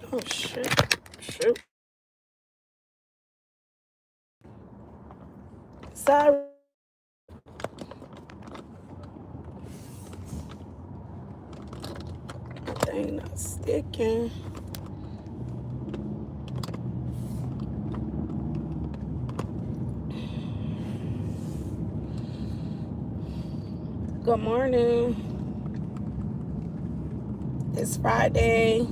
Oh, shit. Shoot. Sorry. Thing not sticking. Good morning. It's Friday.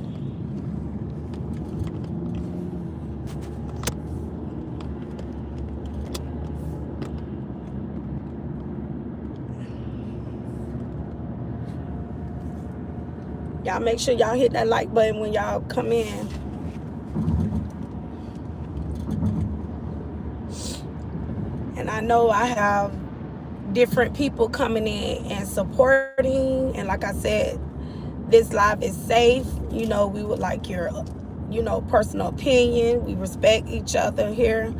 Y'all make sure y'all hit that like button when y'all come in. And I know I have different people coming in and supporting. And like I said, this live is safe. You know, we would like your, personal opinion. We respect each other here.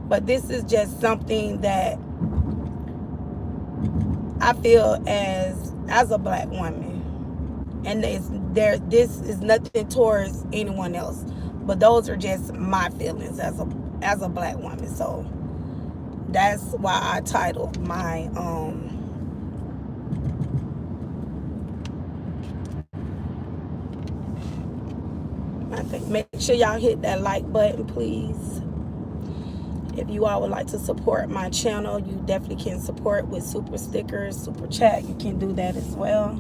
But this is just something that I feel as a black woman. And this is nothing towards anyone else, but those are just my feelings as a black woman. So that's why I titled my thing. Make sure y'all hit that like button, please. If you all would like to support my channel, you definitely can support with super stickers, super chat. You can do that as well.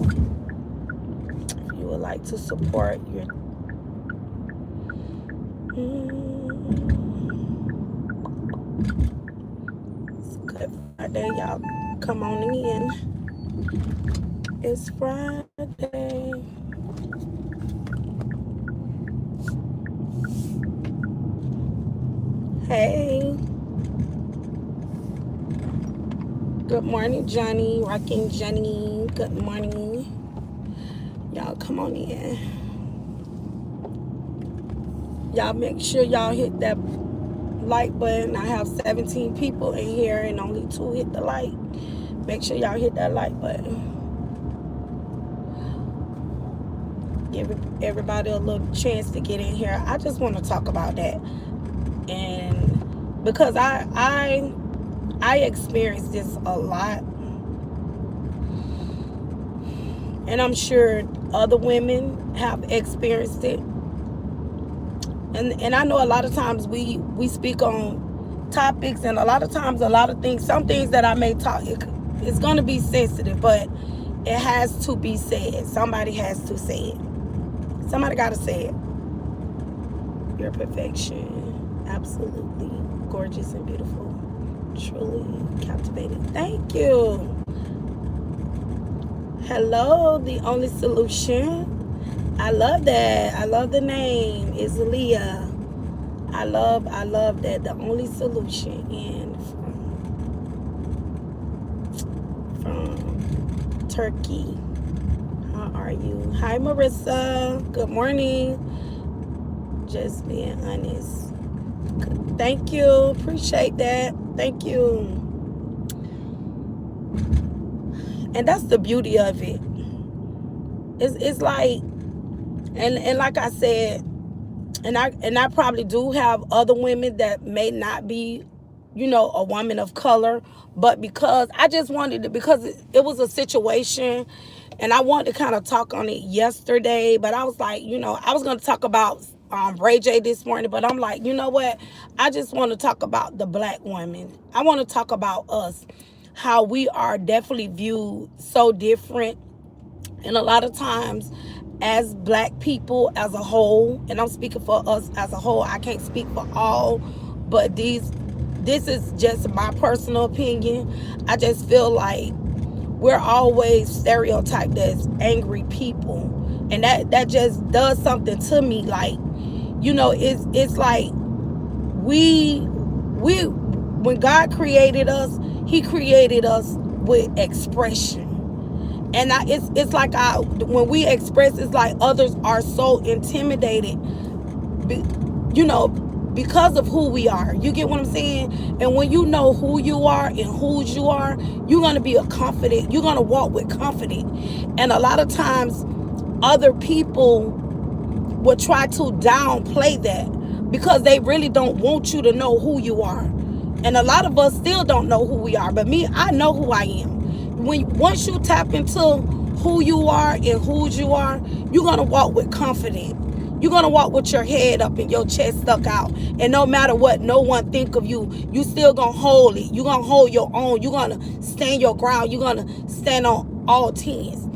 If you would like to support your it's Good Friday, y'all. Come on in. It's Friday. Hey. Good morning, Johnny. Rocking Johnny. Good morning. Y'all come on in. Y'all make sure y'all hit that like button. I have 17 people in here and only 2 hit the like. Make sure y'all hit that like button. Give everybody a little chance to get in here. I just want to talk about that. And because I experienced this a lot. And I'm sure other women have experienced it. And I know a lot of times we speak on topics, and a lot of times a lot of things, some things that I may talk, it's going to be sensitive, but it has to be said. Somebody has to say it. Somebody got to say it. Your perfection. Absolutely gorgeous and beautiful. Truly captivating. Thank you. Hello, the only solution. I love that. I love the name. It's Leah. I love that. The only solution. And from Turkey. How are you? Hi, Marissa. Good morning. Just being honest. Thank you. Appreciate that. Thank you. And that's the beauty of it. It's like, and like I said, and I probably do have other women that may not be, a woman of color, but because I just wanted to, because it was a situation, and I wanted to kind of talk on it yesterday, but I was like, I was going to talk about Ray J this morning, but I'm like, you know what? I just want to talk about the black women. I want to talk about us, how we are definitely viewed so different. And a lot of times as black people as a whole, and I'm speaking for us as a whole, I can't speak for all, but this is just my personal opinion. I just feel like we're always stereotyped as angry people, and that just does something to me. Like, it's like we when God created us, he created us with expression. And it's like when we express, it's like others are so intimidated, because of who we are. You get what I'm saying? And when you know who you are and whose you are, you're going to be you're going to walk with confidence. And a lot of times other people will try to downplay that because they really don't want you to know who you are. And a lot of us still don't know who we are. But me, I know who I am. Once you tap into who you are and whose you are, you're gonna walk with confidence. You're gonna walk with your head up and your chest stuck out. And no matter what no one think of you, you still gonna hold it. You're gonna hold your own. You're gonna stand your ground. You're gonna stand on all tens.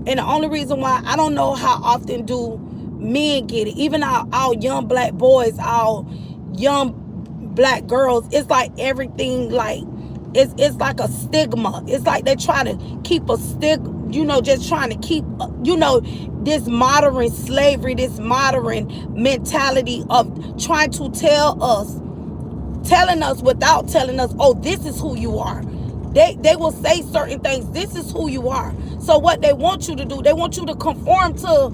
And the only reason why, I don't know how often do men get it, even our young black boys, our young black girls, it's like everything, like it's like a stigma. It's like they try to keep a just trying to keep this modern slavery, this modern mentality of trying to telling us without telling us, oh, this is who you are. They will say certain things, this is who you are. So what they want you to do, they want you to conform to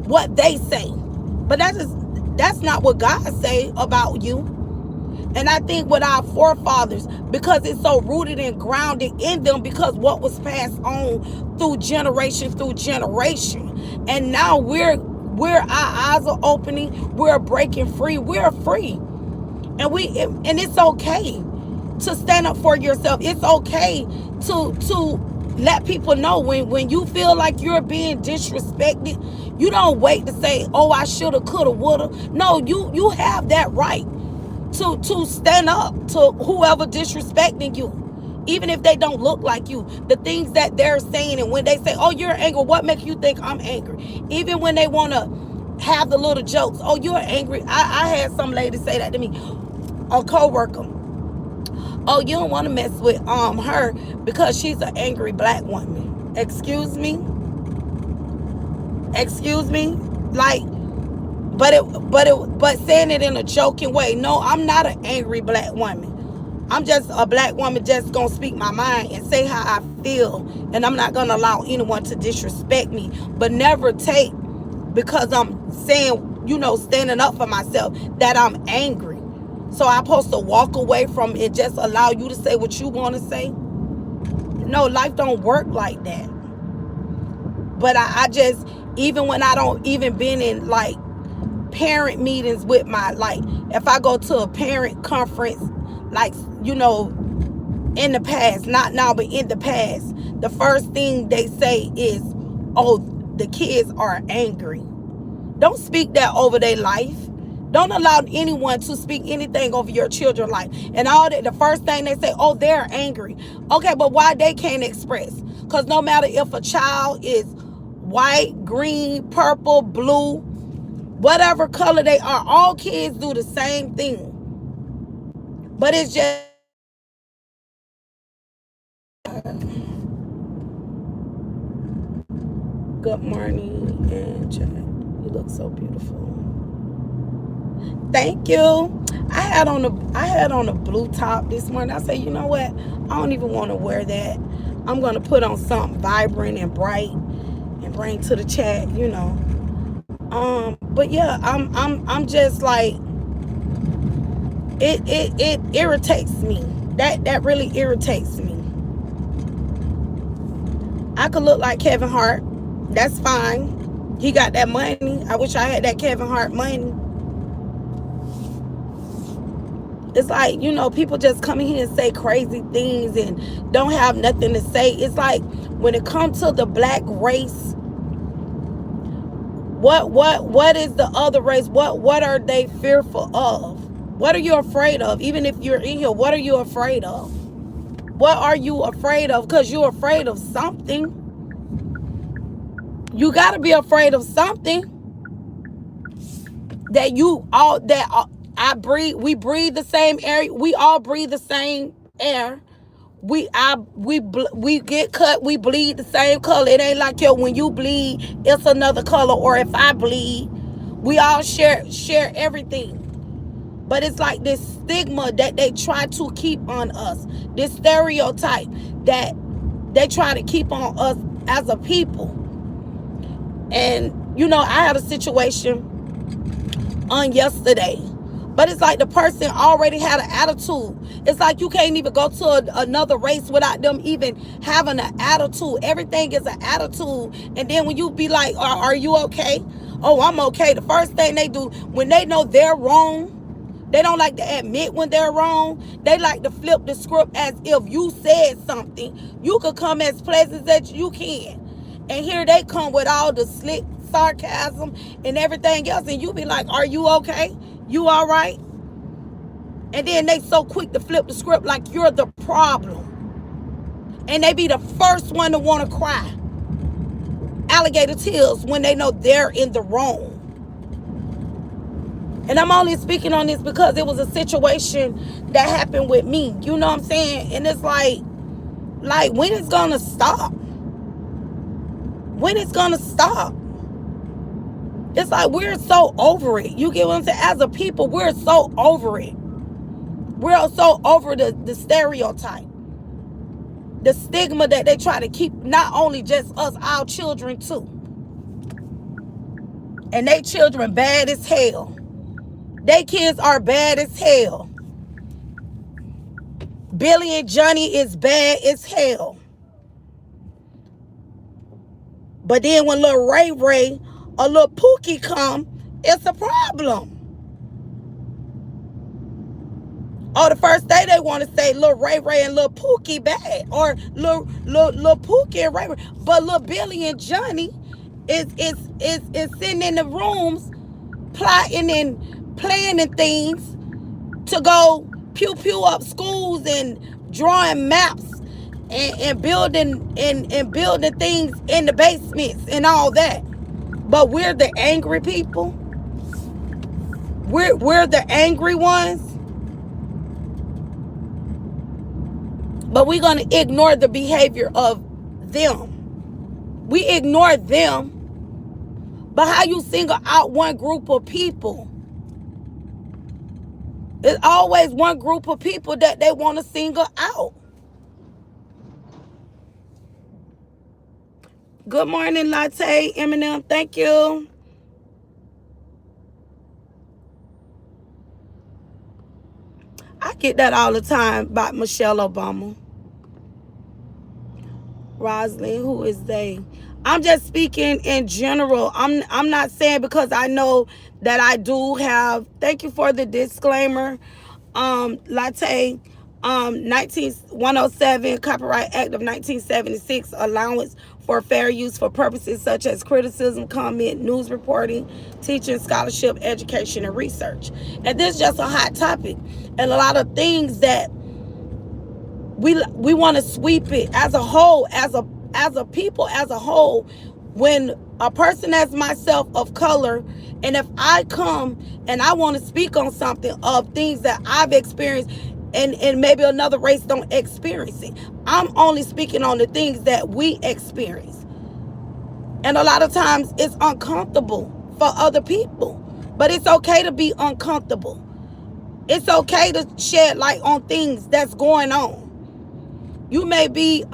what they say. But that's not what God say about you. And I think with our forefathers, because it's so rooted and grounded in them, because what was passed on through generation, and now our eyes are opening, we're breaking free, we're free, and it's okay to stand up for yourself. It's okay to let people know when you feel like you're being disrespected. You don't wait to say, oh, I shoulda, coulda, woulda. No, you have that right to stand up to whoever disrespecting you, even if they don't look like you. The things that they're saying, and when they say, oh, you're angry, what makes you think I'm angry? Even when they want to have the little jokes, oh, you're angry. I had some lady say that to me, a co-worker. Oh, you don't want to mess with her because she's an angry black woman. Excuse me? Like, but saying it in a joking way. No, I'm not an angry black woman. I'm just a black woman, just gonna speak my mind and say how I feel, and I'm not gonna allow anyone to disrespect me. But never take, because I'm saying, standing up for myself, that I'm angry. So I'm supposed to walk away from it, just allow you to say what you want to say? No, life don't work like that. But I just, even when I don't even been in like parent meetings with if I go to a parent conference, like, in the past, not now, but in the past, the first thing they say is, oh, the kids are angry. Don't speak that over their life. Don't allow anyone to speak anything over your children's life. And all that, the first thing they say, oh, they're angry. Okay, but why they can't express? Because no matter if a child is white, green, purple, blue, whatever color they are, all kids do the same thing. But it's just, good morning, and Chad, you look so beautiful. Thank you. I had on a blue top this morning. I said, you know what? I don't even want to wear that. I'm gonna put on something vibrant and bright and bring to the chat, But yeah, I'm just like, it irritates me. That really irritates me. I could look like Kevin Hart. That's fine. He got that money. I wish I had that Kevin Hart money. It's like, people just come in here and say crazy things and don't have nothing to say. It's like, when it comes to the black race, what is the other race? What are they fearful of? What are you afraid of? Even if you're in here, what are you afraid of? What are you afraid of? Because you're afraid of something. You got to be afraid of something. We breathe the same air. We all breathe the same air. We get cut, we bleed the same color. It ain't like, when you bleed, it's another color. Or if I bleed, we all share everything. But it's like this stigma that they try to keep on us. This stereotype that they try to keep on us as a people. And, I had a situation on yesterday. But it's like the person already had an attitude. It's like you can't even go to another race without them even having an attitude. Everything is an attitude. And then when you be like, are you okay? Oh, I'm okay. The first thing they do when they know they're wrong, they don't like to admit when they're wrong. They like to flip the script as if you said something. You could come as pleasant as you can. And here they come with all the slick sarcasm and everything else. And you be like, are you okay? You all right? And then they so quick to flip the script like you're the problem. And they be the first one to want to cry alligator tears when they know they're in the wrong. And I'm only speaking on this because it was a situation that happened with me. You know what I'm saying? And it's like when it's gonna stop? When it's gonna stop? It's like we're so over it. You get what I'm saying? As a people, we're so over it. We're so over the stereotype. The stigma that they try to keep, not only just us, our children too. And they children bad as hell. They kids are bad as hell. Billy and Johnny is bad as hell. But then when little Ray Ray or little Pookie come, it's a problem. Oh, the first day they want to say little Ray Ray and little Pookie bad. Or little Pookie and Ray Ray. But little Billy and Johnny is sitting in the rooms plotting and planning things to go pew pew up schools and drawing maps and building and building things in the basements and all that. But we're the angry people. We're the angry ones. But we're gonna ignore the behavior of them. We ignore them. But how you single out one group of people? It's always one group of people that they want to single out. Good morning, Latte, Eminem. Thank you. I get that all the time about Michelle Obama. Roslyn, who is they? I'm just speaking in general. I'm not saying because I know that I do have. Thank you for the disclaimer. Latte, 107 Copyright Act of 1976 allowance for fair use for purposes such as criticism, comment, news reporting, teaching, scholarship, education, and research. And this is just a hot topic, and a lot of things that we want to sweep it as a whole, as a people, as a whole. When a person as myself of color, and if I come and I want to speak on something of things that I've experienced, and maybe another race don't experience it, I'm only speaking on the things that we experience. And a lot of times it's uncomfortable for other people, but it's okay to be uncomfortable. It's okay to shed light on things that's going on. You may be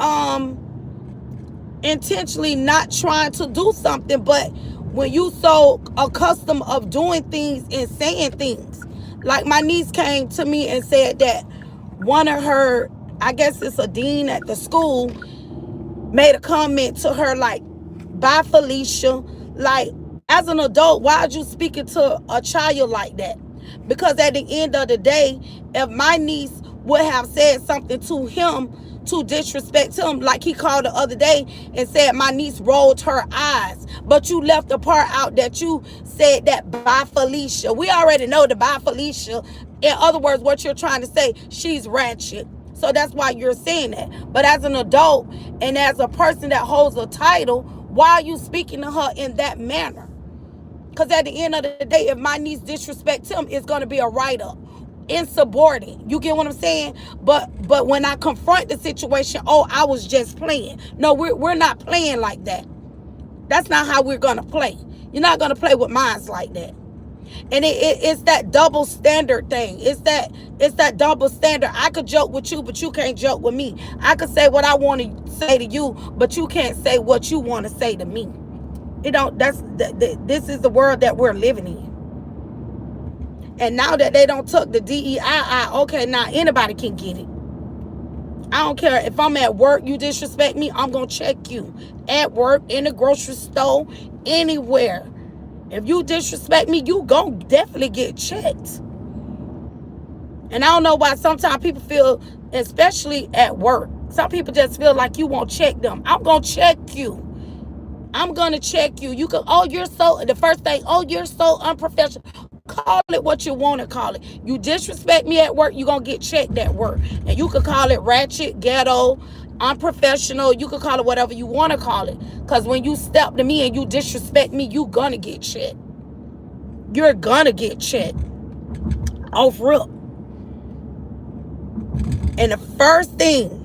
intentionally not trying to do something, but when you so accustomed of doing things and saying things, like my niece came to me and said that one of her, I guess it's a dean at the school, made a comment to her like, bye Felicia. Like, as an adult, why are you speaking to a child like that? Because at the end of the day, if my niece would have said something to him to disrespect him, like he called the other day and said my niece rolled her eyes, but you left the part out that you said that bye Felicia. We already know the bye Felicia. In other words, what you're trying to say, she's ratchet. So that's why you're saying that. But as an adult and as a person that holds a title, why are you speaking to her in that manner? Because at the end of the day, if my niece disrespects him, it's going to be a write-up. Insubordinate. You get what I'm saying? But when I confront the situation, oh, I was just playing. No, we're not playing like that. That's not how we're going to play. You're not going to play with minds like that. And it's that double standard thing. It's that double standard. I could joke with you, but you can't joke with me. I could say what I want to say to you, but you can't say what you want to say to me. This is the world that we're living in. And now that they don't took the DEI, okay, now anybody can get it. I don't care if I'm at work, you disrespect me, I'm going to check you. At work, in the grocery store, anywhere. If you disrespect me, you going to definitely get checked. And I don't know why sometimes people feel, especially at work, some people just feel like you won't check them. I'm going to check you. I'm going to check you. You can, oh, you're so, the first thing, oh, you're so unprofessional. Call it what you want to call it. You disrespect me at work, you're going to get checked at work. And you can call it ratchet, ghetto, unprofessional. You can call it whatever you want to call it. Because when you step to me and you disrespect me, you're going to get checked. You're going to get checked. Off rip. And the first thing,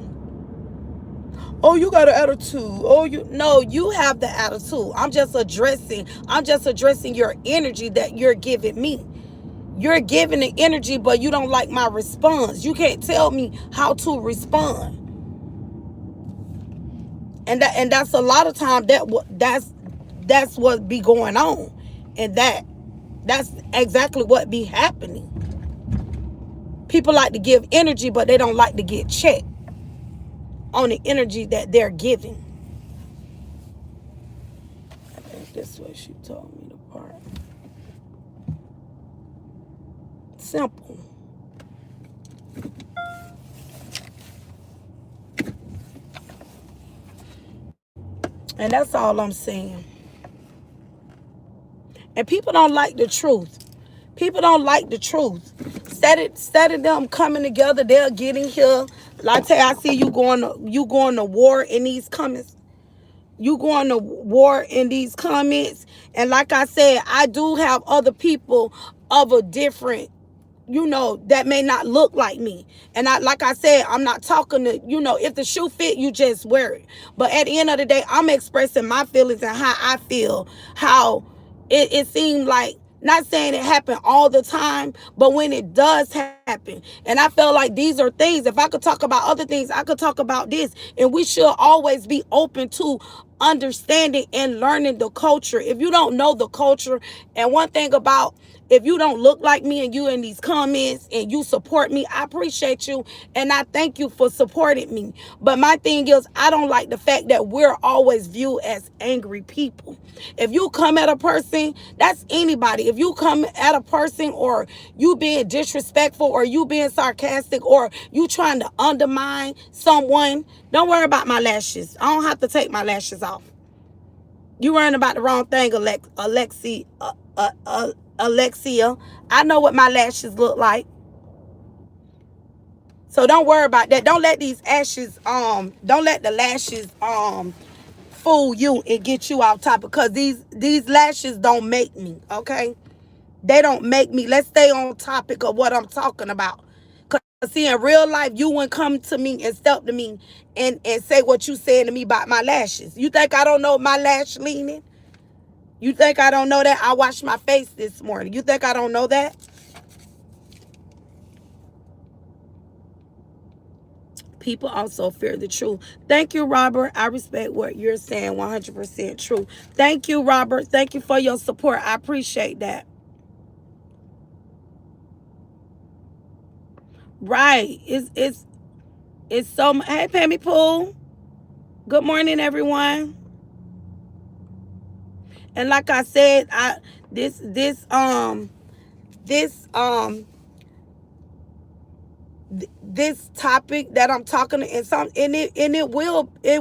oh, you got an attitude. Oh, you have the attitude. I'm just addressing your energy that you're giving me. You're giving the energy, but you don't like my response. You can't tell me how to respond. And that's a lot of time that's what be going on. And that's exactly what be happening. People like to give energy, but they don't like to get checked on the energy that they're giving. I think this way she told me the part. Simple. And that's all I'm saying. And people don't like the truth. People don't like the truth. Instead of them coming together, they're getting here. Like I see you going to war in these comments. You going to war in these comments. And like I said, I do have other people of a different, that may not look like me. And like I said, I'm not talking to, if the shoe fit, you just wear it. But at the end of the day, I'm expressing my feelings and how I feel, how it seemed like, not saying it happened all the time, but when it does happen. And I feel like these are things, if I could talk about other things, I could talk about this. And we should always be open to understanding and learning the culture. If you don't know the culture, and one thing about, if you don't look like me and you in these comments and you support me, I appreciate you and I thank you for supporting me. But my thing is, I don't like the fact that we're always viewed as angry people. If you come at a person, that's anybody. If you come at a person or you being disrespectful or you being sarcastic or you trying to undermine someone, don't worry about my lashes. I don't have to take my lashes off. You worrying about the wrong thing, Alexia. I know what my lashes look like. So don't worry about that. Don't let these don't let the lashes fool you and get you off topic, because these lashes don't make me, okay? They don't make me. Let's stay on topic of what I'm talking about. Because see, in real life, you wouldn't come to me and step to me and say what you saying to me about my lashes. You think I don't know my lash leaning? You think I don't know that? I washed my face this morning. You think I don't know that? People also fear the truth. Thank you, Robert. I respect what you're saying. 100% true. Thank you, Robert. Thank you for your support. I appreciate that. Right. It's so. Hey, Pammy Pool. Good morning, everyone. And like I said, this topic that I'm talking to, and it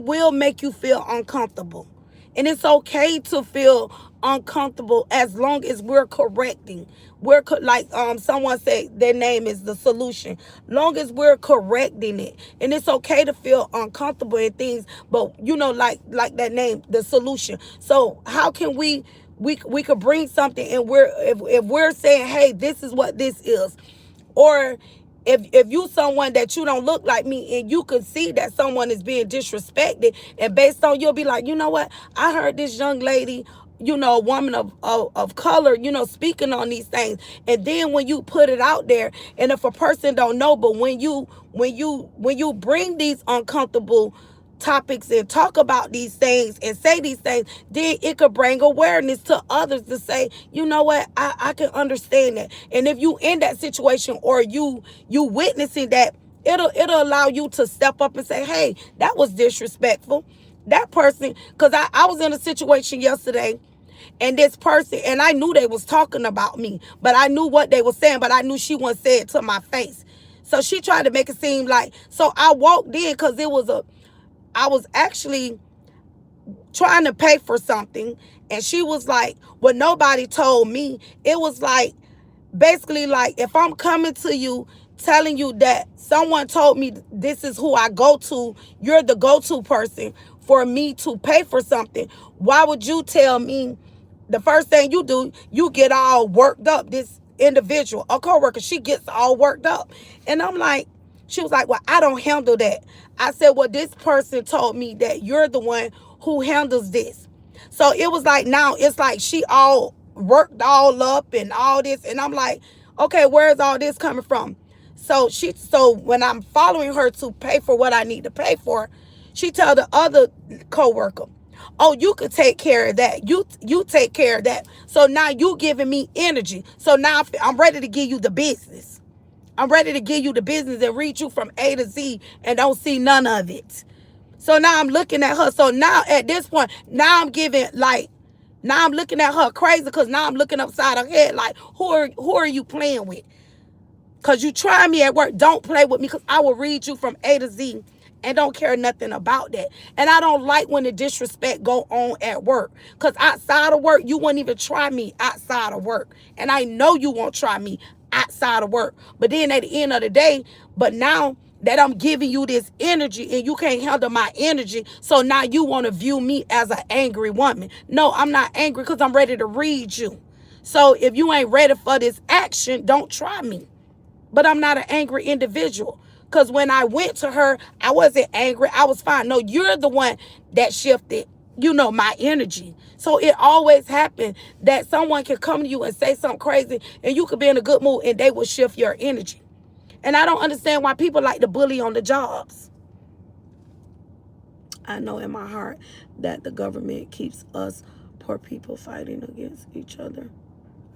will make you feel uncomfortable. And it's okay to feel uncomfortable as long as we're correcting. We're like someone said their name is the solution. Long as we're correcting it. And it's okay to feel uncomfortable in things, but like that name, the solution. So how can we could bring something, and if we're saying, hey, this is what this is, or if you someone that you don't look like me and you can see that someone is being disrespected, and based on, you'll be like, you know what, I heard this young lady, a woman of color, speaking on these things. And then when you put it out there, and if a person don't know, but when you bring these uncomfortable topics and talk about these things and say these things, then it could bring awareness to others to say, you know what, I can understand that. And if you in that situation, or you witnessing that, it'll allow you to step up and say, hey, that was disrespectful. That person, because I was in a situation yesterday, and this person, and I knew they was talking about me, but I knew what they were saying, but I knew she wasn't saying it to my face. So she tried to make it seem like, so I walked in because I was actually trying to pay for something, and she was like, well, nobody told me. It was like, basically, like, if I'm coming to you telling you that someone told me this is who I go to, you're the go-to person for me to pay for something, why would you tell me? The first thing you do, you get all worked up. This individual, a coworker, she gets all worked up. And I'm like, she was like, well, I don't handle that. I said, well, this person told me that you're the one who handles this. So it was like, now it's like she all worked all up and all this. And I'm like, okay, where's all this coming from? So when I'm following her to pay for what I need to pay for, she tell the other coworker, oh, you could take care of that. You take care of that. So now you giving me energy. So now I'm ready to give you the business. I'm ready to give you the business and read you from A to Z and don't see none of it. So now I'm looking at her. So now at this point, now I'm giving, like, now I'm looking at her crazy, because now I'm looking upside her head like, who are you playing with? Because you try me at work. Don't play with me, because I will read you from A to Z and don't care nothing about that. And I don't like when the disrespect go on at work. Because outside of work, you won't even try me outside of work. And I know you won't try me outside of work. But then at the end of the day, but now that I'm giving you this energy and you can't handle my energy, so now you want to view me as an angry woman. No, I'm not angry, because I'm ready to read you. So if you ain't ready for this action, don't try me. But I'm not an angry individual. Because when I went to her, I wasn't angry. I was fine. No, you're the one that shifted, my energy. So it always happens that someone can come to you and say something crazy, and you could be in a good mood and they will shift your energy. And I don't understand why people like to bully on the jobs. I know in my heart that the government keeps us poor people fighting against each other.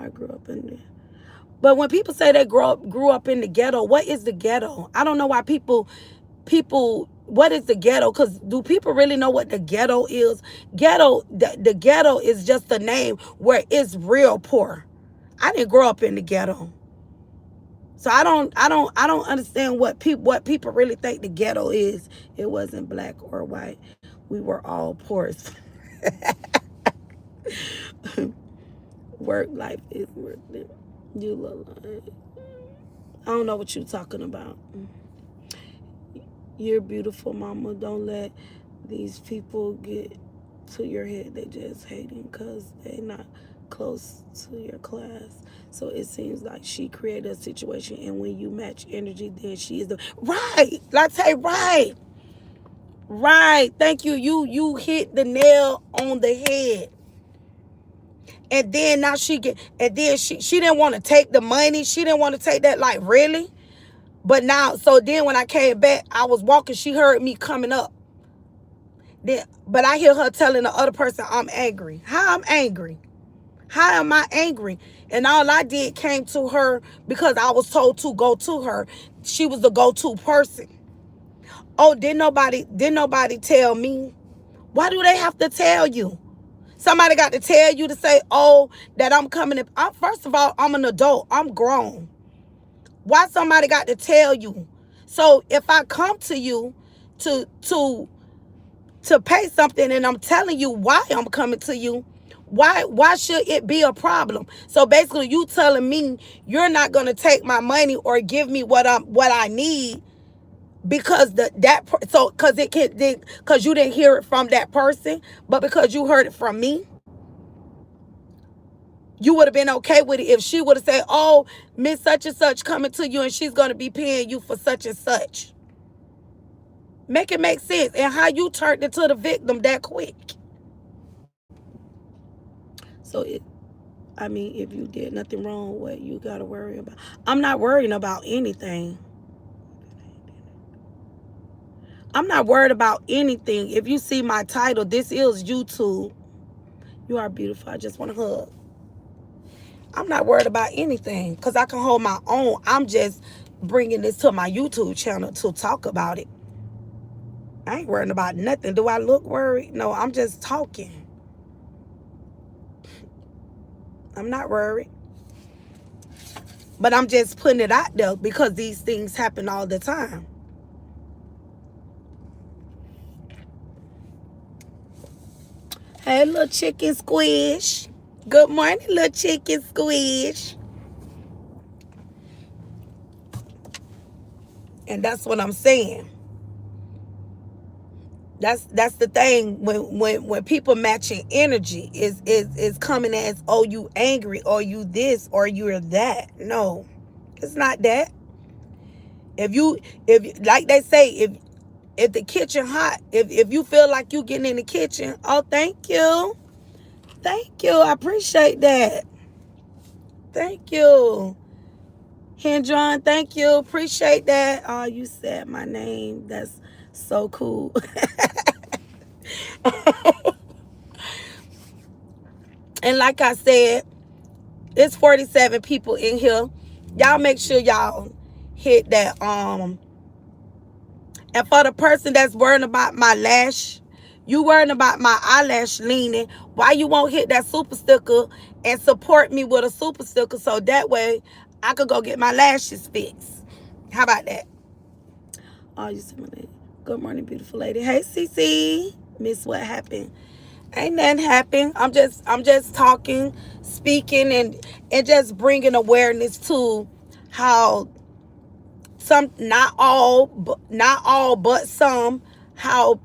I grew up in there. But when people say they grew up in the ghetto, what is the ghetto? I don't know why people, what is the ghetto? Because do people really know what the ghetto is? The ghetto is just a name where it's real poor. I didn't grow up in the ghetto. So I don't understand what people really think the ghetto is. It wasn't black or white. We were all poor. Work life is worth it. You look like, I don't know what you're talking about. You're beautiful, mama. Don't let these people get to your head. They just hating because they not close to your class. So it seems like she created a situation, and when you match energy, then she is the right. Let's say right. Right. Thank you. You hit the nail on the head. And then now she didn't want to take the money. She didn't want to take that, like, really? But now, so then when I came back, I was walking, she heard me coming up. But I hear her telling the other person, I'm angry. How I'm angry? How am I angry? And all I did came to her because I was told to go to her. She was the go-to person. Oh, didn't nobody tell me? Why do they have to tell you? Somebody got to tell you to say, oh, that I'm coming in. First of all, I'm an adult. I'm grown. Why somebody got to tell you? So if I come to you to pay something, and I'm telling you why I'm coming to you, why should it be a problem? So basically you telling me you're not going to take my money or give me what I need because because you didn't hear it from that person, but because you heard it from me. You would have been okay with it if she would have said, oh, Miss such and such coming to you and she's going to be paying you for such and such. Make it make sense. And how you turned into the victim that quick. So if you did nothing wrong, what you got to worry about? I'm not worrying about anything. I'm not worried about anything. If you see my title, this is YouTube. You are beautiful. I just want to hug. I'm not worried about anything because I can hold my own. I'm just bringing this to my YouTube channel to talk about it. I ain't worrying about nothing. Do I look worried? No, I'm just talking. I'm not worried. But I'm just putting it out there because these things happen all the time. Hey, little chicken squish. Good morning, little chicken squish. And that's what I'm saying. That's the thing when people matching energy is coming as, oh, you angry or you this or you're that. No, it's not that. If like they say, if the kitchen hot, if you feel like you getting in the kitchen, oh, thank you. Thank you. I appreciate that. Thank you. Hendron, thank you. Appreciate that. Oh, you said my name. That's so cool. And like I said, it's 47 people in here. Y'all make sure y'all hit that. And for the person that's worrying about my lash, you worrying about my eyelash leaning, why you won't hit that super sticker and support me with a super sticker so that way I could go get my lashes fixed? How about that? Oh, you see my lady. Good morning, beautiful lady. Hey, Cece. Miss, what happened? Ain't nothing happened. I'm just talking, speaking, and just bringing awareness to how some, not all, but some, how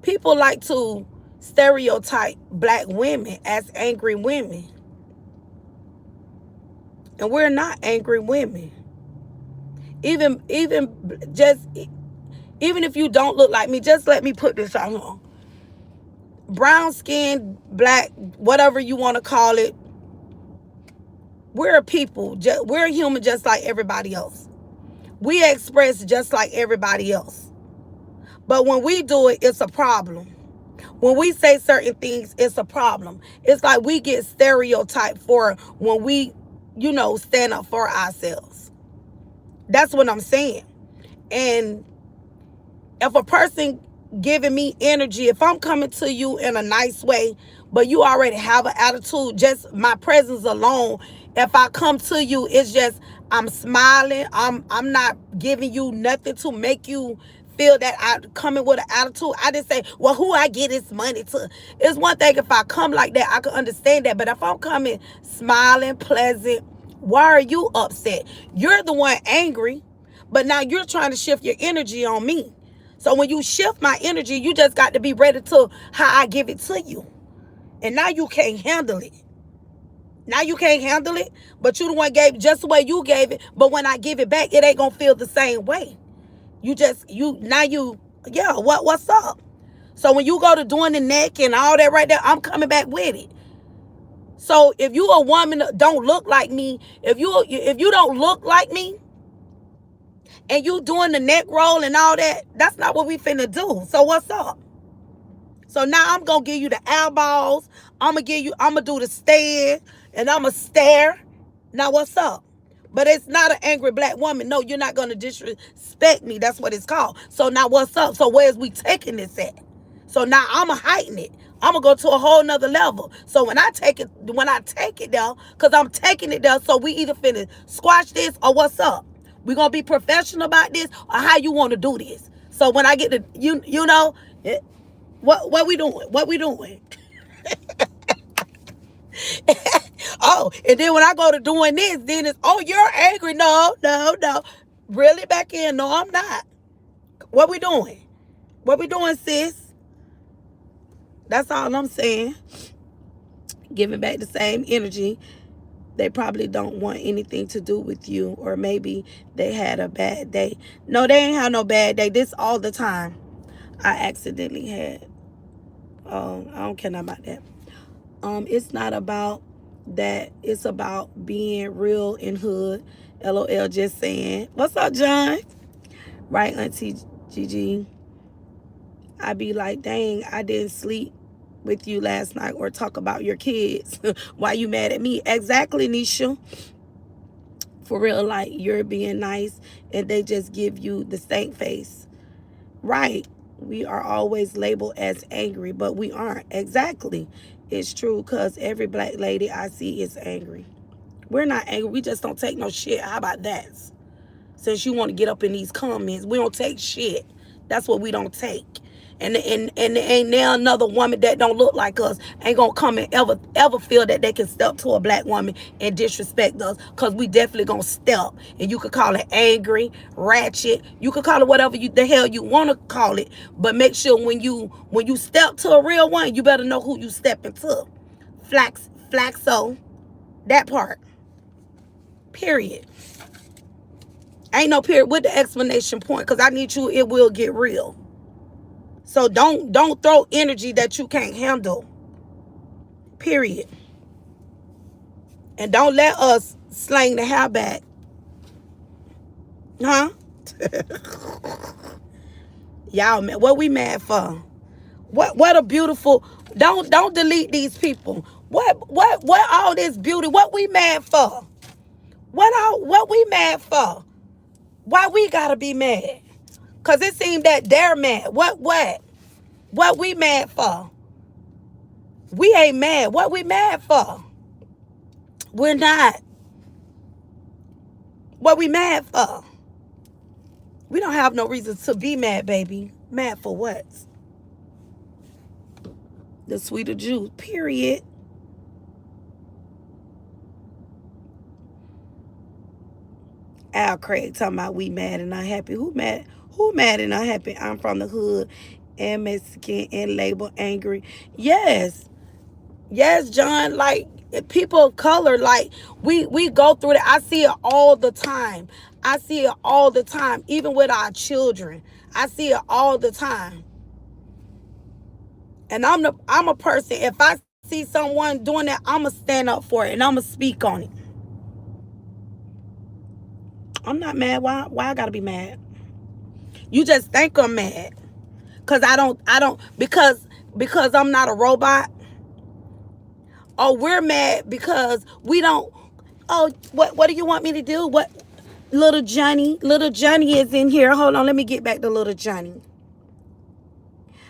people like to stereotype black women as angry women. And we're not angry women. Even if you don't look like me, just let me put this out on. Brown skin, black, whatever you want to call it, we're a people. We're human just like everybody else. We express just like everybody else. But when we do it, it's a problem. When we say certain things, it's a problem. It's like we get stereotyped for when we, stand up for ourselves. That's what I'm saying. And if a person giving me energy, if I'm coming to you in a nice way, but you already have an attitude, just my presence alone, if I come to you, it's just I'm smiling. I'm not giving you nothing to make you feel that I coming with an attitude. I just say, well, who I get this money to? It's one thing if I come like that, I can understand that. But if I'm coming smiling, pleasant, why are you upset? You're the one angry, but now you're trying to shift your energy on me. So when you shift my energy, you just got to be ready to how I give it to you. And now you can't handle it. Now you can't handle it, but you the one gave it just the way you gave it. But when I give it back, it ain't going to feel the same way. What's up? So when you go to doing the neck and all that right there, I'm coming back with it. So if you a woman that don't look like me, if you don't look like me, and you doing the neck roll and all that, that's not what we finna do. So what's up? So now I'm gonna give you the eyeballs. I'm gonna do the stare, and I'm gonna stare. Now what's up? But it's not an angry black woman. No, you're not gonna disrespect me. That's what it's called. So now what's up? So where's we taking this at? So now I'm gonna heighten it. I'm gonna go to a whole nother level. So when I take it there, because I'm taking it there, so we either finna squash this or what's up? We gonna be professional about this or how you want to do this. So when I get to what we doing? What we doing? Oh, and then when I go to doing this, then it's, oh, you're angry. No. Really back in? No, I'm not. What we doing? What we doing, sis? That's all I'm saying. Giving back the same energy. They probably don't want anything to do with you, or maybe they had a bad day. No, they ain't had no bad day. This all the time. I accidentally had. I don't care about that. It's not about that. It's about being real in hood. LOL, just saying. What's up, John? Right, Auntie Gigi? I be like, dang, I didn't sleep with you last night or talk about your kids. Why you mad at me? Exactly, Nisha. For real, like you're being nice and they just give you the stank face. Right. We are always labeled as angry, but we aren't. Exactly. It's true because every black lady I see is angry. We're not angry. We just don't take no shit. How about that? Since you want to get up in these comments, we don't take shit. That's what we don't take. And there ain't now another woman that don't look like us ain't gonna come and ever feel that they can step to a black woman and disrespect us, because we definitely gonna step. And you could call it angry, ratchet, you could call it whatever the hell you want to call it, but make sure when you step to a real one, you better know who you stepping to. Flaxo, that part, period. Ain't no period with the explanation point, because I need you, it will get real. So don't throw energy that you can't handle. Period. And don't let us slang the hair back. Huh? Y'all, what we mad for? What a beautiful, don't delete these people. What all this beauty? What we mad for? What we mad for? Why we gotta be mad? Cause it seemed that they're mad. What we mad for? We ain't mad. What we mad for? We're not. What we mad for? We don't have no reason to be mad, baby. Mad for what? The sweeter juice, period. Al Craig talking about we mad and not happy. Who mad? Who mad and not happy? I'm from the hood and Mexican and label angry. Yes. Yes, John. Like, people of color, like, we go through that. I see it all the time. I see it all the time, even with our children. I see it all the time. And I'm a person, if I see someone doing that, I'ma stand up for it and I'ma speak on it. I'm not mad. Why I gotta be mad? You just think I'm mad. Cause I don't because I'm not a robot. Oh, we're mad because we don't. Oh, what do you want me to do? What? Little Johnny is in here. Hold on, let me get back to little Johnny.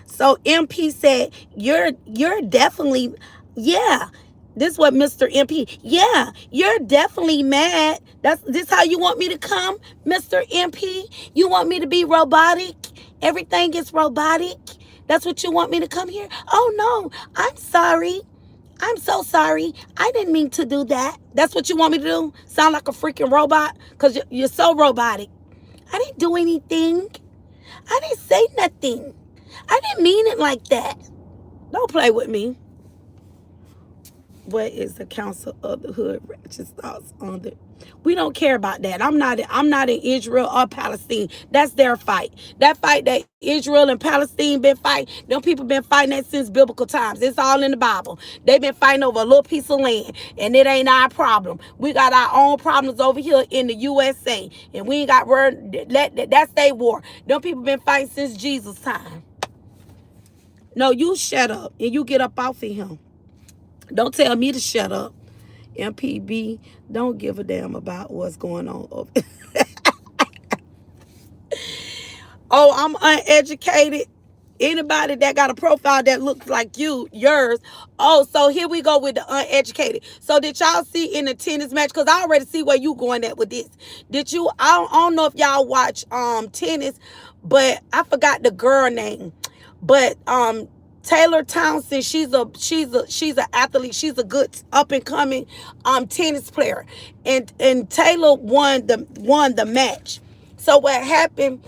So MP said, you're definitely, yeah. This is what Mr. MP. Yeah, you're definitely mad. This how you want me to come, Mr. MP? You want me to be robotic? Everything is robotic. That's what you want me to come here? Oh no, I'm sorry. I'm so sorry. I didn't mean to do that. That's what you want me to do? Sound like a freaking robot? Because you're so robotic. I didn't do anything. I didn't say nothing. I didn't mean it like that. Don't play with me. What is the Council of the Hood Righteous thoughts on the? We don't care about that. I'm not in Israel or Palestine. That's their fight. That fight that Israel and Palestine been fighting, them people been fighting that since biblical times. It's all in the Bible. They've been fighting over a little piece of land, and it ain't our problem. We got our own problems over here in the USA, and we ain't got word. That's their war. Them people been fighting since Jesus' time. No, you shut up and you get up off of him. Don't tell me to shut up. MPB don't give a damn about what's going on. Oh, I'm uneducated. Anybody that got a profile that looks like yours. Oh, so here we go with the uneducated. So did y'all see in the tennis match? Because I already see where you going at with this. Did you? I don't know if y'all watch tennis, but I forgot the girl name. But Taylor Townsend, she's an athlete. She's a good up and coming tennis player, and Taylor won the match. So what happened?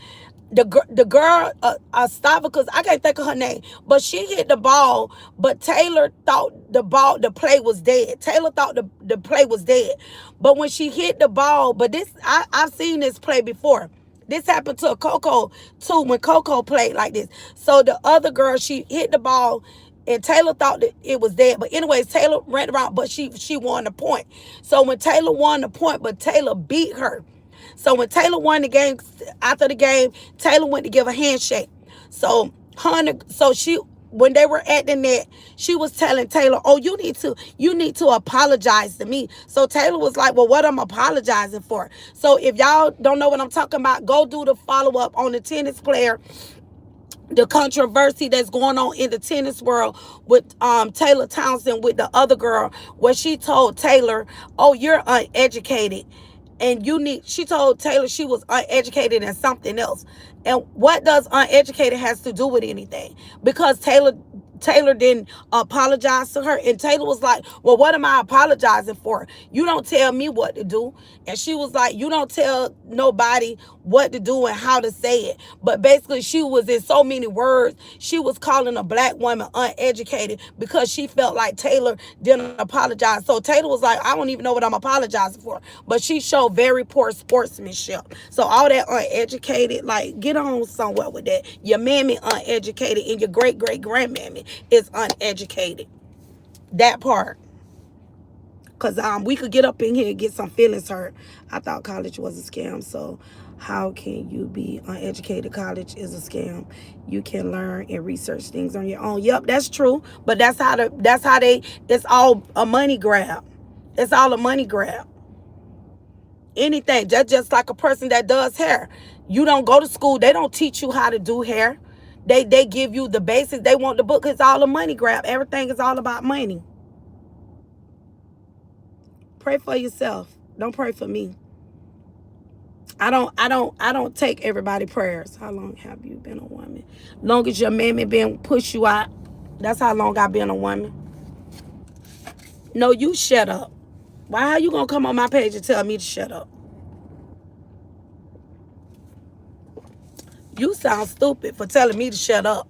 The girl Stava, because I can't think of her name, but she hit the ball, but Taylor thought the play was dead. Taylor thought the play was dead, but when she hit the ball, but this I've seen this play before. This happened to Coco too when Coco played like this. So the other girl, she hit the ball and Taylor thought that it was dead. But anyways, Taylor ran around, but she won the point. So when Taylor won the point, but Taylor beat her. So when Taylor won the game, after the game, Taylor went to give a handshake. So So when they were at the net, she was telling Taylor, "Oh, you need to apologize to me." So Taylor was like, "Well, what I'm apologizing for?" So if y'all don't know what I'm talking about, go do the follow up on the tennis player, the controversy that's going on in the tennis world with Taylor Townsend with the other girl, where she told Taylor, "Oh, you're uneducated, and you need." She told Taylor she was uneducated and something else. And what does uneducated has to do with anything? Because Taylor didn't apologize to her, and Taylor was like, "Well, what am I apologizing for? You don't tell me what to do." And she was like, "You don't tell nobody what to do and how to say it." But basically, she was in so many words, she was calling a black woman uneducated because she felt like Taylor didn't apologize. So Taylor was like, "I don't even know what I'm apologizing for." But she showed very poor sportsmanship. So all that uneducated, like, get on somewhere with that. Your mammy uneducated and your great great grandmammy is uneducated. That part. Because we could get up in here and get some feelings hurt. I thought college was a scam. So how can you be uneducated? College is a scam. You can learn and research things on your own. Yep, that's true. But that's how they, it's all a money grab. It's all a money grab. Anything. Just like a person that does hair. You don't go to school. They don't teach you how to do hair. They give you the basics. They want the book. It's all a money grab. Everything is all about money. Pray for yourself. Don't pray for me. I don't take everybody prayers. How long have you been a woman? Long as your mammy been push you out. That's how long I've been a woman. No, you shut up. Why are you gonna come on my page and tell me to shut up? You sound stupid for telling me to shut up.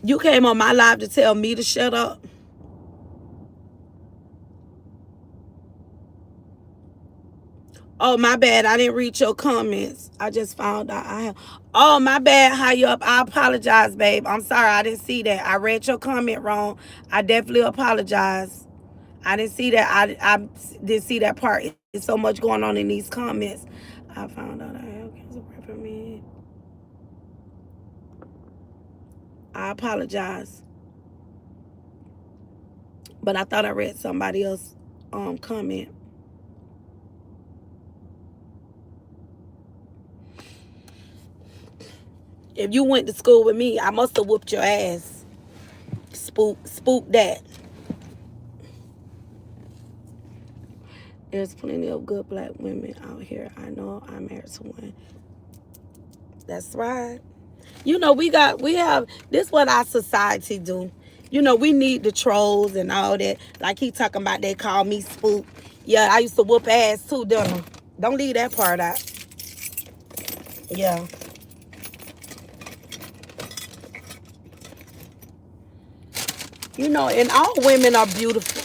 You came on my live to tell me to shut up. Oh, my bad. I didn't read your comments. I just found out I have. Oh, my bad. High up. I apologize, babe. I'm sorry. I didn't see that. I read your comment wrong. I definitely apologize. I didn't see that. I didn't see that part. There's so much going on in these comments. I found out I have cancer. Pray for me. I apologize. But I thought I read somebody else comment. If you went to school with me, I must have whooped your ass. Spook that. There's plenty of good black women out here. I know I'm married to one. That's right. You know, we have, this what our society do. You know, we need the trolls and all that. Like he talking about, they call me spook. Yeah, I used to whoop ass too, don't leave that part out. Yeah. You know, and all women are beautiful.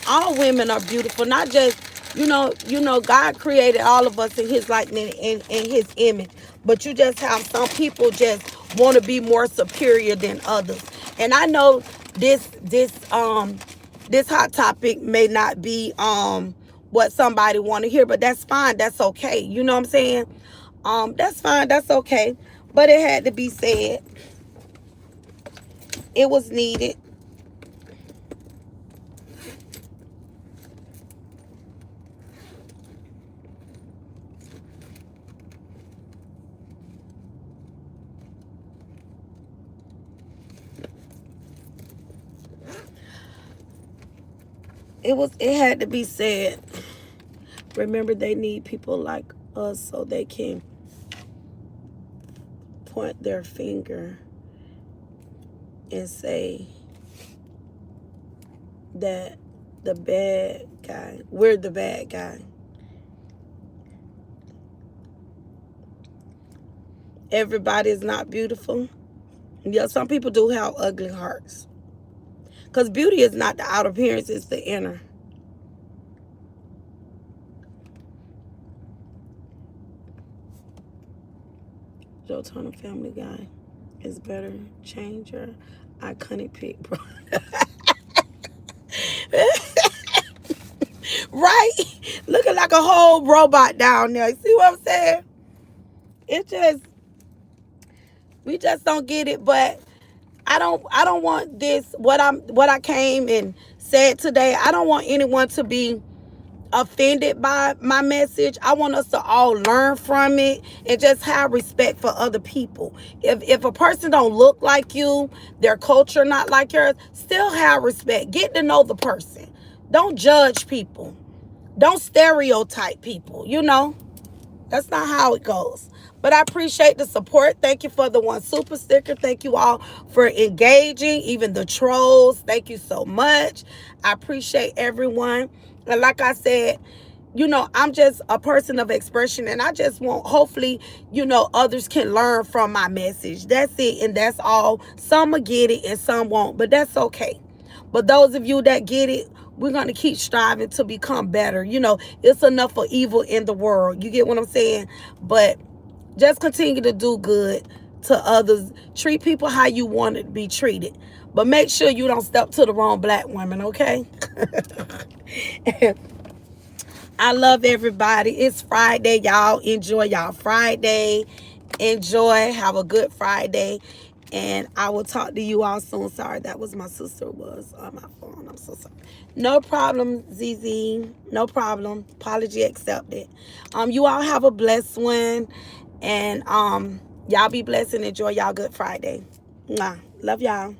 All women are beautiful. Not just, God created all of us in his likeness and in his image. But you just have some people just want to be more superior than others. And I know this hot topic may not be what somebody want to hear, but that's fine. That's okay. You know what I'm saying? That's fine. That's okay. But it had to be said. It was needed. It had to be said. Remember, they need people like us so they can point their finger and say that we're the bad guy. Everybody is not beautiful. Yeah, some people do have ugly hearts. Because beauty is not the outer appearance, it's the inner. Joe Turner, Family Guy is better. Change your iconic pick, bro. Right? Looking like a whole robot down there. You see what I'm saying? It just, We just don't get it. But I don't want this, what I came and said today. I don't want anyone to be offended by my message. I want us to all learn from it and just have respect for other people. If a person don't look like you, their culture not like yours, still have respect. Get to know the person. Don't judge people. Don't stereotype people, you know. That's not how it goes. But I appreciate the support. Thank you for the one super sticker. Thank you all for engaging, even the trolls. Thank you so much. I appreciate everyone. And like I said, you know, I'm just a person of expression, and I just want, hopefully, you know, others can learn from my message. That's it, and that's all. Some will get it and some won't, but that's okay. But those of you that get it, we're going to keep striving to become better. You know, it's enough of evil in the world. You get what I'm saying? But just continue to do good to others. Treat people how you want to be treated. But make sure you don't step to the wrong black woman, okay? I love everybody. It's Friday, y'all. Enjoy y'all Friday. Enjoy. Have a good Friday. And I will talk to you all soon. Sorry, that was my sister was on my phone. I'm so sorry. No problem, ZZ. No problem. Apology accepted. You all have a blessed one. And y'all be blessed and enjoy y'all good Friday. Mwah. Love y'all.